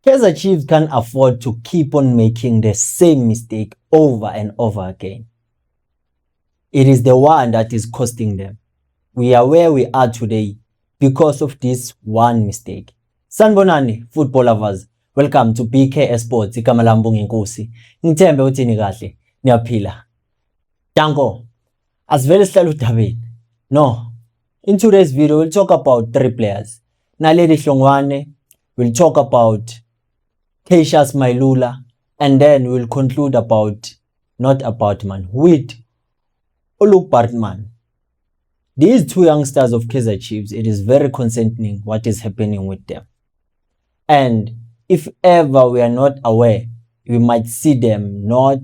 Kaizer Chiefs can't afford to keep on making the same mistake over and over again. It is the one that is costing them. We are where we are today because of this one mistake. Sanibonani football lovers, welcome to BK Sports. Igama lami Mbongi Nkosi. Ngithembe ukuthi ni kahle, niyaphila. Danko, asivele sihlala udabeni. No. In today's video we'll talk about 3 players. Naledi Hlongwane, we'll talk about Cassius Mailula, and then we'll conclude with Oluka Bartman. These 2 youngsters of Kaizer Chiefs, it is very concerning what is happening with them. And if ever we are not aware, we might see them not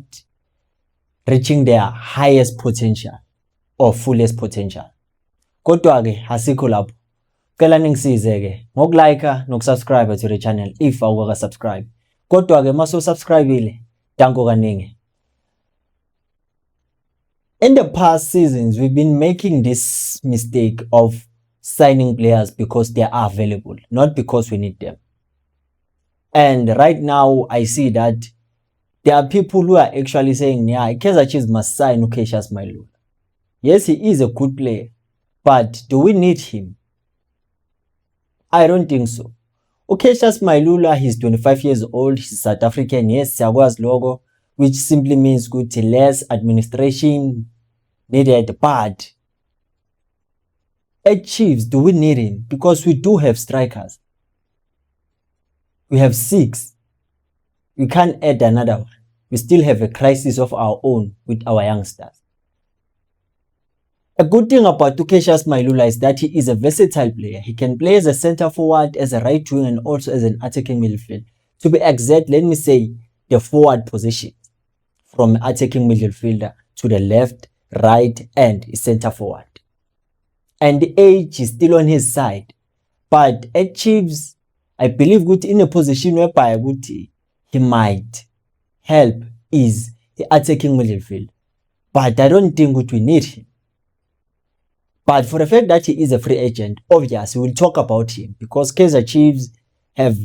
reaching their highest potential or fullest potential. Kodwa ke asikho lapho. Cela ningisize ke ngokulike nokusubscribe to the channel if awuka subscribe. Kodwa ke maso subscribeile, danko kaningi. In the past seasons, we've been making this mistake of signing players because they are available, not because we need them. And right now, I see that there are people who are actually saying, yeah, Kaizer Chiefs must sign Cassius Mailula. Yes, he is a good player, but do we need him? I don't think so. Cassius Mailula, he's 25 years old, he's South African, yes, Siakwazi logo, which simply means good less administration needed, but at Chiefs, do we need him? Because we do have strikers. We have 6. We can't add another one. We still have a crisis of our own with our youngsters. A good thing about Cassius Mailula is that he is a versatile player. He can play as a center forward, as a right wing, and also as an attacking midfield. To be exact, let me say the forward position from attacking midfielder to the left, right, and center forward. And the age is still on his side. But at Chiefs, I believe good in a position whereby he might help is the attacking midfield. But I don't think we need him. But for the fact that he is a free agent, obviously we'll talk about him because Kaizer Chiefs have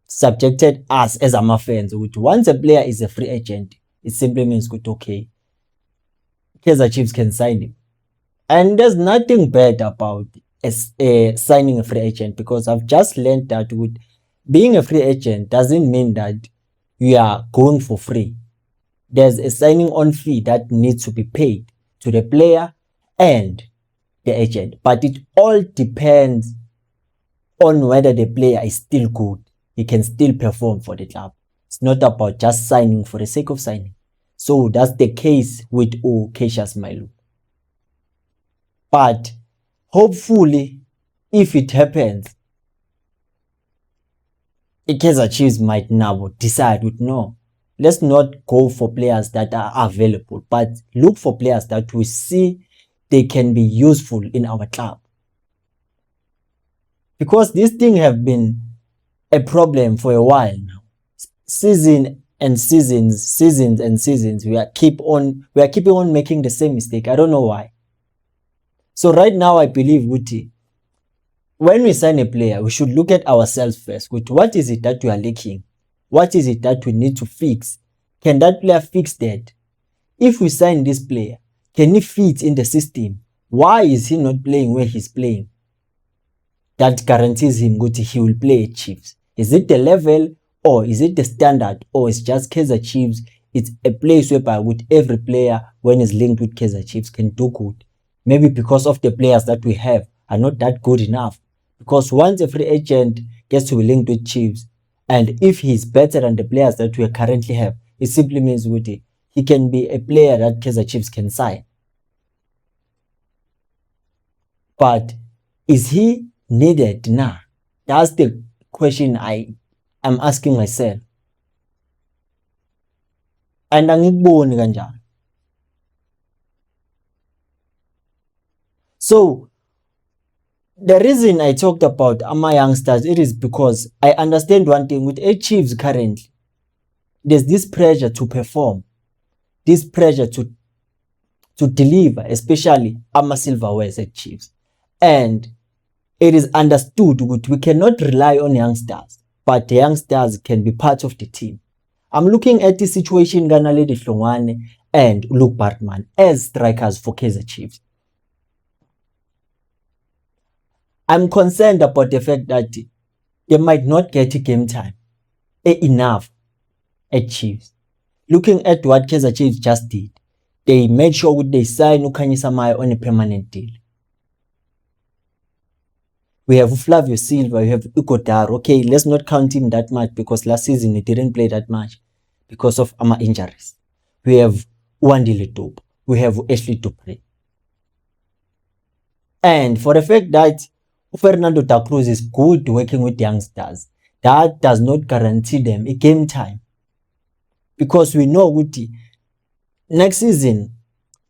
subjected us as our fans. Once a player is a free agent, it simply means good, okay, Kaizer Chiefs can sign him. And there's nothing bad about signing a free agent because I've just learned that with being a free agent doesn't mean that you are going for free. There's a signing on fee that needs to be paid to the player and the agent, but it all depends on whether the player is still good. He can still perform for the club. It's not about just signing for the sake of signing. So that's the case with Cassius Mailula. But hopefully, if it happens, Kaizer Chiefs might now decide with no, let's not go for players that are available, but look for players that we see they can be useful in our club. Because these things have been a problem for a while now. Seasons, we are keeping on making the same mistake. I don't know why. So right now I believe when we sign a player, we should look at ourselves first. What is it that we are lacking? What is it that we need to fix? Can that player fix that? If we sign this player, can he fit in the system? Why is he not playing where he's playing? That guarantees him he will play at Chiefs. Is it the level or is it the standard or it's just Kaizer Chiefs? It's a place whereby with every player when it's linked with Kaizer Chiefs can do good. Maybe because of the players that we have are not that good enough. Because once a free agent gets to be linked with Chiefs, and if he's better than the players that we currently have, it simply means he can be a player that Kaizer Chiefs can sign. But is he needed now? That's the question I am asking myself. And angikuboni kanjani. So the reason I talked about my youngsters, it is because I understand one thing with Chiefs currently. There's this pressure to perform, this pressure to deliver, especially silverwares at Chiefs. And it is understood that we cannot rely on youngsters. but the youngsters can be part of the team. I'm looking at the situation Naledi Hlongwane and Luke Bartman as strikers for Kaizer Chiefs. I'm concerned about the fact that they might not get game time enough at Chiefs. Looking at what Kaizer Chiefs just did, they made sure they sign Khanyisa Mayo on a permanent deal. We have Flavio Silva, we have Igodaro. Okay, let's not count him that much because last season he didn't play that much because of injuries. We have Wandile Tope, we have Ashley Dupree. And for the fact that Fernando da Cruz is good working with youngsters, that does not guarantee them a game time. Because we know next season,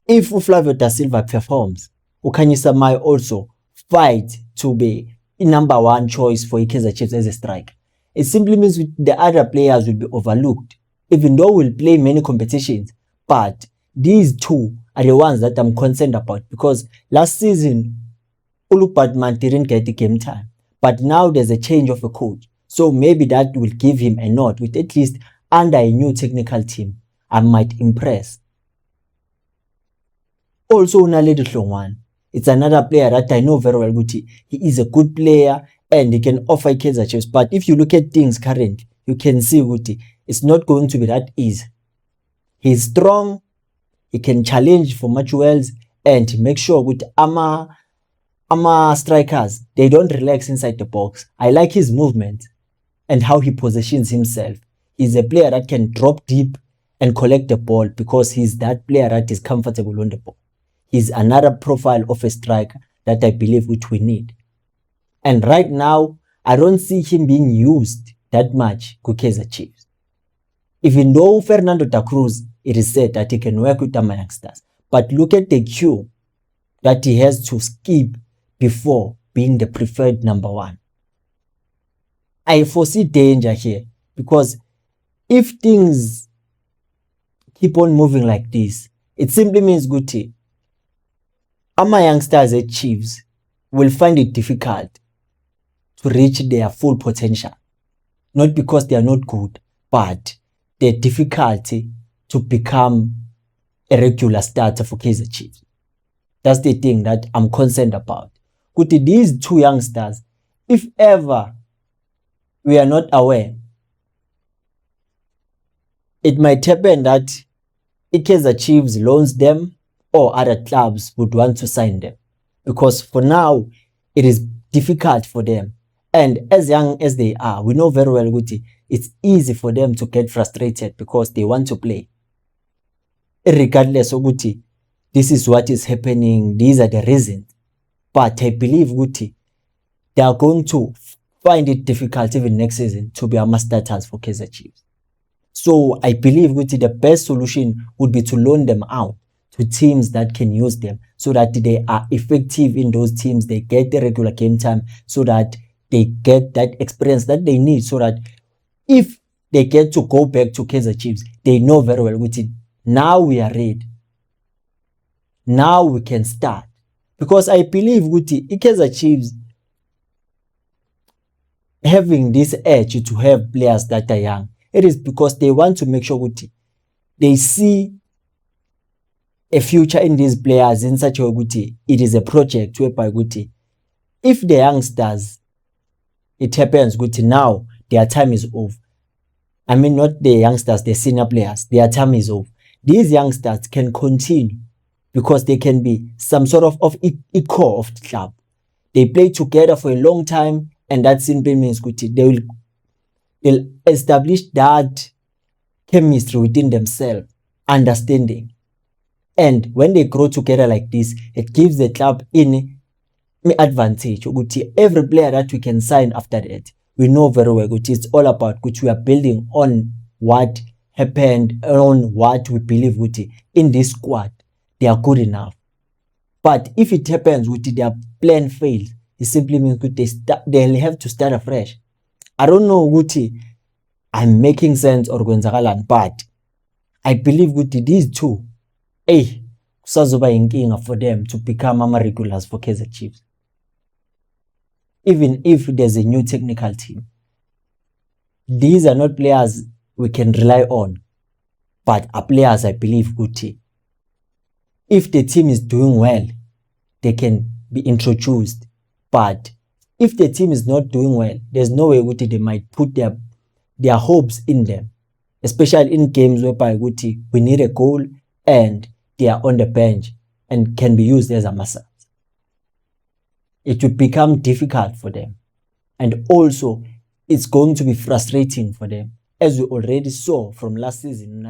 if Flavio da Silva performs, Khanyisa Mayo also fight to be a number one choice for Kaizer Chiefs as a striker. It simply means the other players will be overlooked, even though we'll play many competitions. But these two are the ones that I'm concerned about, because last season, Luke Bartman didn't get the game time. But now there's a change of a coach. So maybe that will give him a nod with at least under a new technical team. I might impress. Also, Naledi Hlongwane. It's another player that I know very well. He is a good player and he can offer Kaizer Chiefs. But if you look at things currently, you can see it's not going to be that easy. He's strong, he can challenge for much wells and make sure strikers, they don't relax inside the box. I like his movement and how he positions himself. He's a player that can drop deep and collect the ball because he's that player that is comfortable on the ball. He's another profile of a striker that I believe which we need. And right now, I don't see him being used that much with Kaizer Chiefs. Even though Fernando da Cruz, it is said that he can work with the youngsters. But look at the queue that he has to skip before being the preferred number one. I foresee danger here because if things keep on moving like this, it simply means my youngsters at Chiefs will find it difficult to reach their full potential. Not because they are not good, but the difficulty to become a regular starter for Kaizer Chiefs. That's the thing that I'm concerned about. These two youngsters, if ever we are not aware, it might happen that Kaizer Chiefs loans them or other clubs would want to sign them. Because for now, it is difficult for them. And as young as they are, we know very well it's easy for them to get frustrated because they want to play. Regardless of this is what is happening, these are the reasons. But I believe they are going to find it difficult even next season to be our starters for Kaizer Chiefs. So I believe the best solution would be to loan them out to teams that can use them so that they are effective in those teams. They get the regular game time so that they get that experience that they need, so that if they get to go back to Kaizer Chiefs, they know very well now we are ready. Now we can start. Because I believe Kaizer Chiefs having this edge to have players that are young, it is because they want to make sure they see a future in these players in such a way it is a project whereby if the youngsters, it happens now their time is over. I mean, not the youngsters, the senior players, their time is over. These youngsters can continue because they can be some sort of a core of the club. They play together for a long time, and that simply means they'll establish that chemistry within themselves, understanding. And when they grow together like this, it gives the club an advantage. Every player that we can sign after that, we know very well it's all about we are building on what happened, on what we believe in this squad. They are good enough. But if it happens their plan fails, it simply means they'll have to start afresh. I don't know I'm making sense or Gwenzakalan, but I believe these two, kusazoba inkinga for them to become regulars for Kaizer Chiefs. Even if there's a new technical team. these are not players we can rely on, but are players I believe Guti. If the team is doing well, they can be introduced. But if the team is not doing well, there's no way Guti they might put their hopes in them, especially in games whereby Guti we need a goal and they are on the bench and can be used as a muscle. It would become difficult for them. And also, it's going to be frustrating for them, as we already saw from last season.